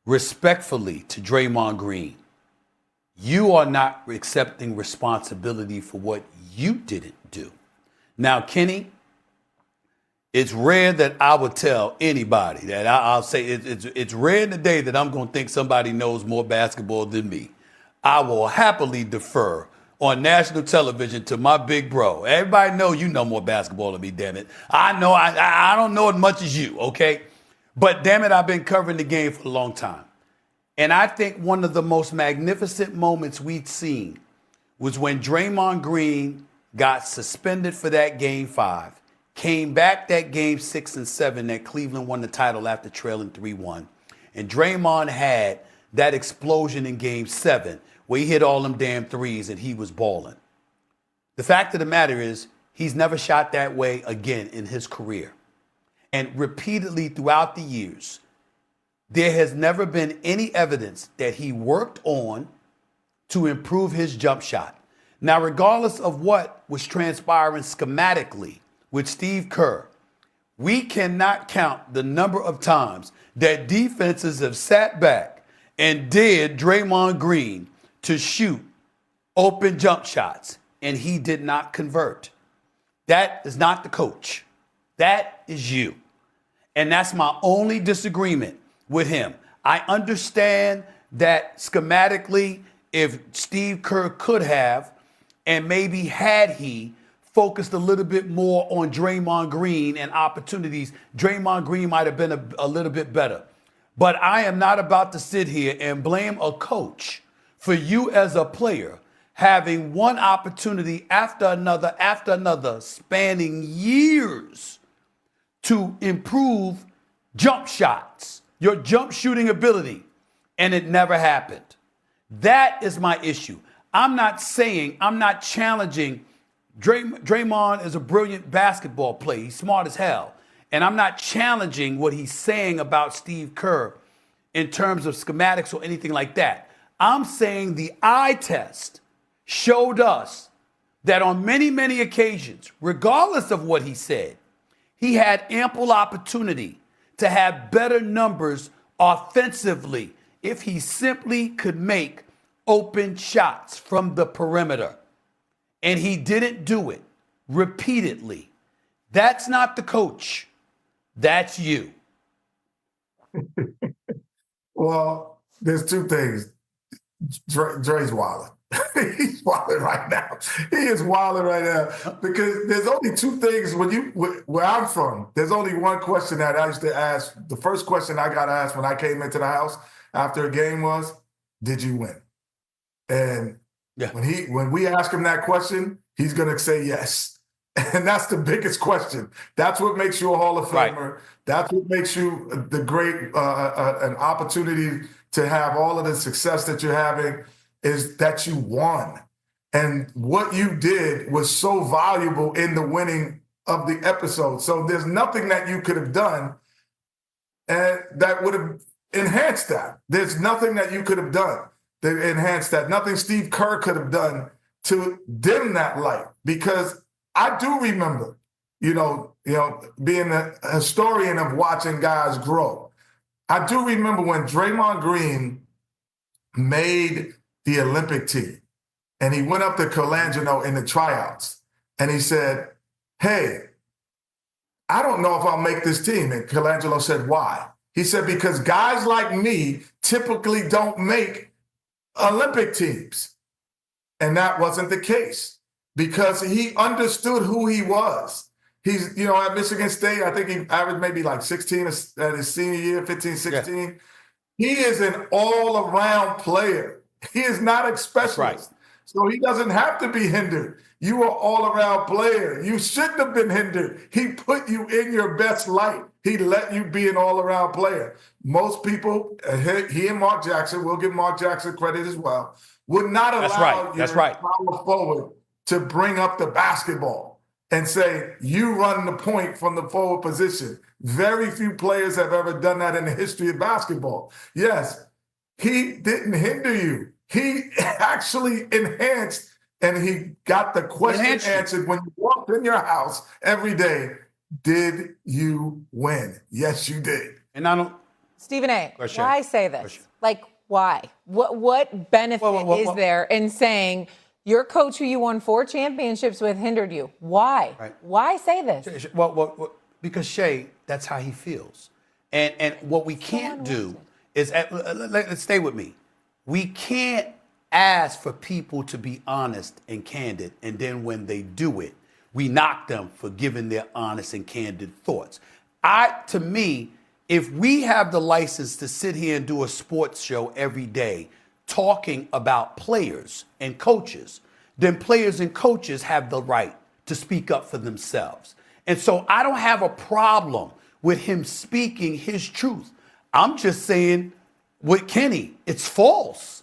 respectfully to Draymond Green, you are not accepting responsibility for what you didn't do. Now, Kenny, it's rare that I would tell anybody that I'll say it's rare in the day that I'm going to think somebody knows more basketball than me. I will happily defer on national television to my big bro. Everybody know you know more basketball than me, damn it. I know I don't know as much as you, okay? But damn it, I've been covering the game for a long time. And I think one of the most magnificent moments we've seen was when Draymond Green got suspended for that game 5, came back that game 6 and 7 that Cleveland won the title after trailing 3-1. And Draymond had that explosion in game 7 where he hit all them damn threes and he was balling. The fact of the matter is he's never shot that way again in his career. And repeatedly throughout the years, there has never been any evidence that he worked on to improve his jump shot. Now, regardless of what was transpiring schematically with Steve Kerr, we cannot count the number of times that defenses have sat back and dared Draymond Green to shoot open jump shots, and he did not convert. That is not the coach. That is you. And that's my only disagreement with him. I understand that schematically, if Steve Kerr could have, and maybe had he focused a little bit more on Draymond Green and opportunities, Draymond Green might have been a little bit better. But I am not about to sit here and blame a coach for you as a player having one opportunity after another, spanning years to improve jump shots, your jump shooting ability, and it never happened. That is my issue. I'm not challenging. Draymond is a brilliant basketball player. He's smart as hell. And I'm not challenging what he's saying about Steve Kerr in terms of schematics or anything like that. I'm saying the eye test showed us that on many, many occasions, regardless of what he said, he had ample opportunity to have better numbers offensively if he simply could make open shots from the perimeter. And he didn't do it repeatedly. That's not the coach. That's you. Well, there's two things. Dre's wilding. He's wilding right now. He is wilding right now because there's only two things where I'm from. There's only one question that I used to ask. The first question I got asked when I came into the house after a game was, "Did you win?" And when we ask him that question, he's going to say yes. And that's the biggest question. That's what makes you a Hall of Famer. Right. That's what makes you the great, an opportunity to have all of the success that you're having is that you won. And what you did was so valuable in the winning of the episode. So there's nothing that you could have done and that would have enhanced that. There's nothing that you could have done that enhanced that. Nothing Steve Kerr could have done to dim that light. Because I do remember, being a historian of watching guys grow. I do remember when Draymond Green made the Olympic team and he went up to Colangelo in the tryouts and he said, "Hey, I don't know if I'll make this team." And Colangelo said, "Why?" He said, "Because guys like me typically don't make Olympic teams." And that wasn't the case because he understood who he was. He's, at Michigan State, I think he averaged maybe like 16 at his senior year, 15, 16. Yeah. He is an all-around player. He is not a specialist. Right. So he doesn't have to be hindered. You are all-around player. You shouldn't have been hindered. He put you in your best light. He let you be an all-around player. Most people, he and Mark Jackson, we'll give Mark Jackson credit as well, would not allow your power forward to bring up the basketball and say, you run the point from the forward position. Very few players have ever done that in the history of basketball. Yes, he didn't hinder you. He actually enhanced, and he got the question answered when you walked in your house every day. Did you win? Yes, you did. And I don't Stephen A., Question. why say this? Question. Like, why? What benefit is there in saying your coach who you won 4 championships with hindered you? Why? Right. Why say this? Well, because Shay, that's how he feels. And what we can't do is, let's stay with me. We can't ask for people to be honest and candid, and then when they do it, we knock them for giving their honest and candid thoughts. To me, if we have the license to sit here and do a sports show every day talking about players and coaches, then players and coaches have the right to speak up for themselves. And so I don't have a problem with him speaking his truth. I'm just saying with Kenny, it's false.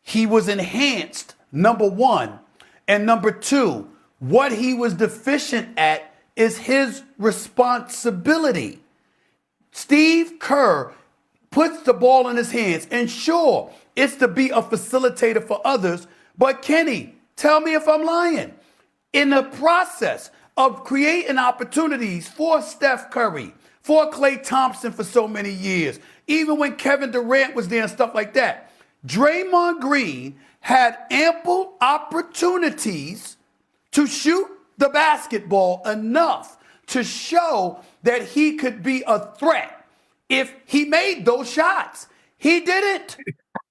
He was enhanced, number one. And number two, what he was deficient at is his responsibility. Steve Kerr puts the ball in his hands, and sure, it's to be a facilitator for others. But Kenny, tell me if I'm lying. In the process of creating opportunities for Steph Curry, for Klay Thompson for so many years, even when Kevin Durant was there and stuff like that, Draymond Green had ample opportunities to shoot the basketball enough to show that he could be a threat if he made those shots. He didn't.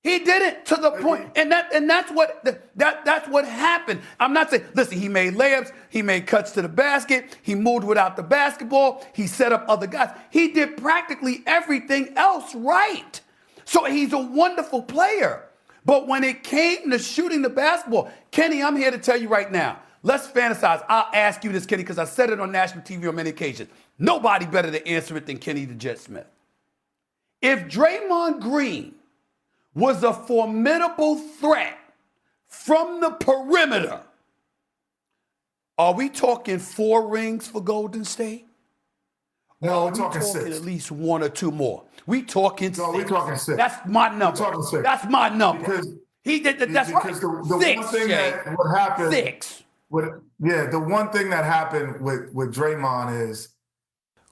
He didn't, to the point, and that's what happened. I'm not saying, listen, he made layups, he made cuts to the basket, he moved without the basketball, he set up other guys. He did practically everything else right. So he's a wonderful player. But when it came to shooting the basketball, Kenny, I'm here to tell you right now, let's fantasize. I'll ask you this, Kenny, because I said it on national TV on many occasions. Nobody better to answer it than Kenny the Jet Smith. If Draymond Green was a formidable threat from the perimeter, are we talking 4 rings for Golden State? No, we're talking 6. At least 1 or 2 more. We talking 6. No, we're talking 6. That's my number. We're talking 6. That's my number. Because he did. That's right. Because the 6, one thing Jay. that what happened. 6. The one thing that happened with Draymond is.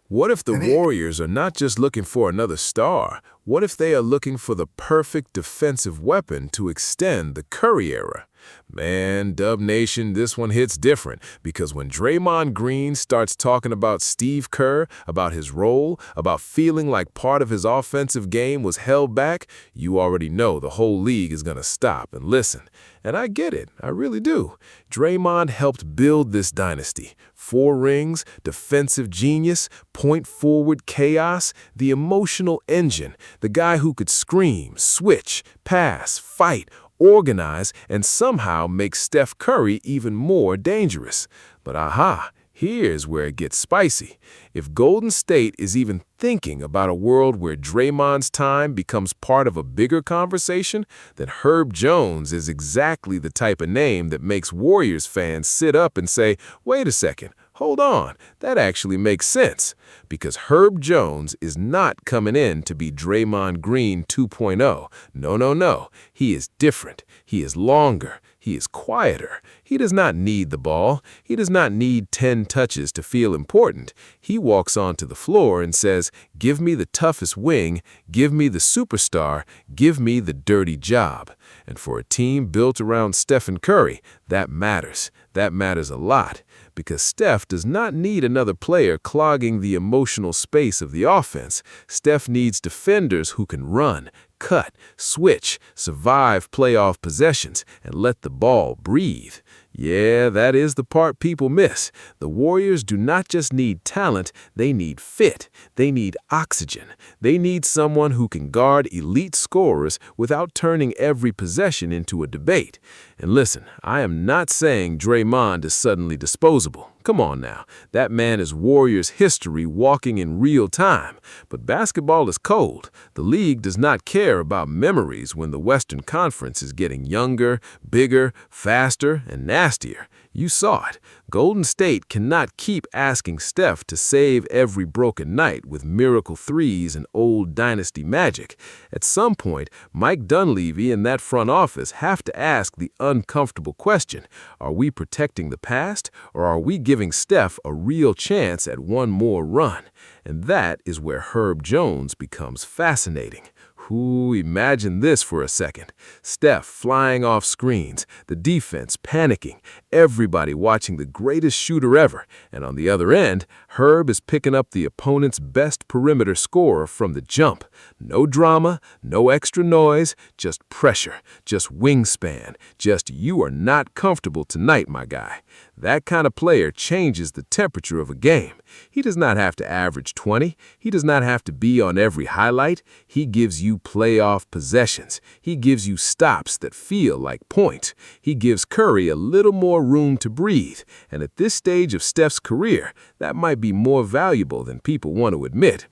What if the Warriors are not just looking for another star? What if they are looking for the perfect defensive weapon to extend the Curry era? Man, Dub Nation, this one hits different, because when Draymond Green starts talking about Steve Kerr, about his role, about feeling like part of his offensive game was held back, you already know the whole league is going to stop and listen. And I get it, I really do. Draymond helped build this dynasty. 4 rings, defensive genius, point-forward chaos, the emotional engine, the guy who could scream, switch, pass, fight, organize, and somehow make Steph Curry even more dangerous. But aha, here's where it gets spicy. If Golden State is even thinking about a world where Draymond's time becomes part of a bigger conversation, then Herb Jones is exactly the type of name that makes Warriors fans sit up and say, wait a second, hold on, that actually makes sense. Because Herb Jones is not coming in to be Draymond Green 2.0. No. He is different. He is longer. He is quieter. He does not need the ball. He does not need 10 touches to feel important. He walks onto the floor and says, give me the toughest wing, give me the superstar, give me the dirty job. And for a team built around Stephen Curry, that matters. That matters a lot, because Steph does not need another player clogging the emotional space of the offense. Steph needs defenders who can run, cut, switch, survive playoff possessions, and let the ball breathe. Yeah, that is the part people miss. The Warriors do not just need talent, they need fit. They need oxygen. They need someone who can guard elite scorers without turning every possession into a debate. And listen, I am not saying Draymond is suddenly disposable. Come on now. That man is Warriors history walking in real time. But basketball is cold. The league does not care about memories when the Western Conference is getting younger, bigger, faster, and nastier. You saw it. Golden State cannot keep asking Steph to save every broken night with miracle threes and old dynasty magic. At some point, Mike Dunleavy and that front office have to ask the uncomfortable question, are we protecting the past, or are we giving Steph a real chance at one more run? And that is where Herb Jones becomes fascinating. Ooh, imagine this for a second. Steph flying off screens, the defense panicking, everybody watching the greatest shooter ever, and on the other end, Herb is picking up the opponent's best perimeter scorer from the jump. No drama, no extra noise, just pressure, just wingspan, just you are not comfortable tonight, my guy. That kind of player changes the temperature of a game. He does not have to average 20. He does not have to be on every highlight. He gives you playoff possessions. He gives you stops that feel like points. He gives Curry a little more room to breathe. And at this stage of Steph's career, that might be more valuable than people want to admit.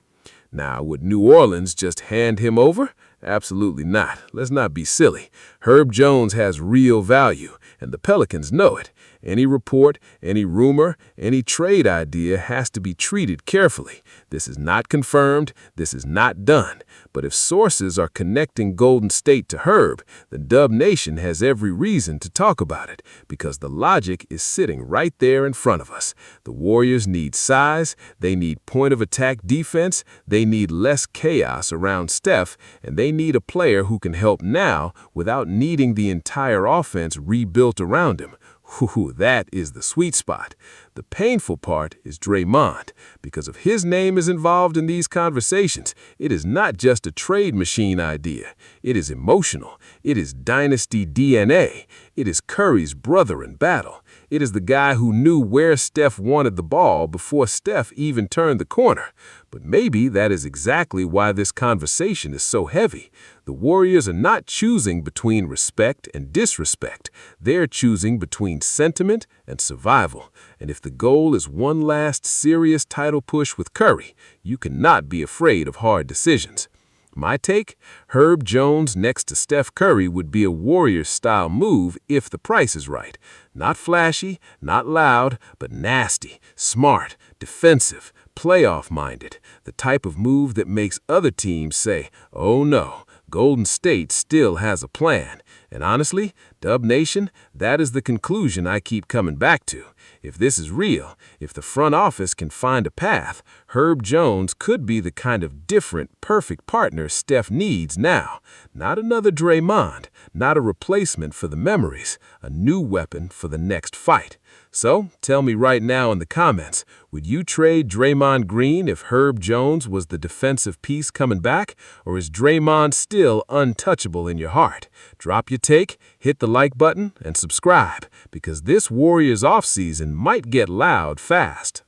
Now, would New Orleans just hand him over? Absolutely not. Let's not be silly. Herb Jones has real value, and the Pelicans know it. Any report, any rumor, any trade idea has to be treated carefully. This is not confirmed. This is not done. But if sources are connecting Golden State to Herb, then Dub Nation has every reason to talk about it, because the logic is sitting right there in front of us. The Warriors need size, they need point-of-attack defense, they need less chaos around Steph, and they need a player who can help now without needing the entire offense rebuilt around him. Ooh, that is the sweet spot. The painful part is Draymond. Because if his name is involved in these conversations, it is not just a trade machine idea. It is emotional. It is dynasty DNA. It is Curry's brother in battle. It is the guy who knew where Steph wanted the ball before Steph even turned the corner. But maybe that is exactly why this conversation is so heavy. The Warriors are not choosing between respect and disrespect. They're choosing between sentiment and survival. And if the goal is one last serious title push with Curry, you cannot be afraid of hard decisions. My take? Herb Jones next to Steph Curry would be a Warriors-style move if the price is right. Not flashy, not loud, but nasty, smart, defensive, playoff-minded. The type of move that makes other teams say, oh no, Golden State still has a plan. And honestly, Dub Nation, that is the conclusion I keep coming back to. If this is real, if the front office can find a path, Herb Jones could be the kind of different, perfect partner Steph needs now. Not another Draymond, not a replacement for the memories, a new weapon for the next fight. So, tell me right now in the comments, would you trade Draymond Green if Herb Jones was the defensive piece coming back, or is Draymond still untouchable in your heart? Drop your take, hit the like button, and subscribe, because this Warriors offseason might get loud fast.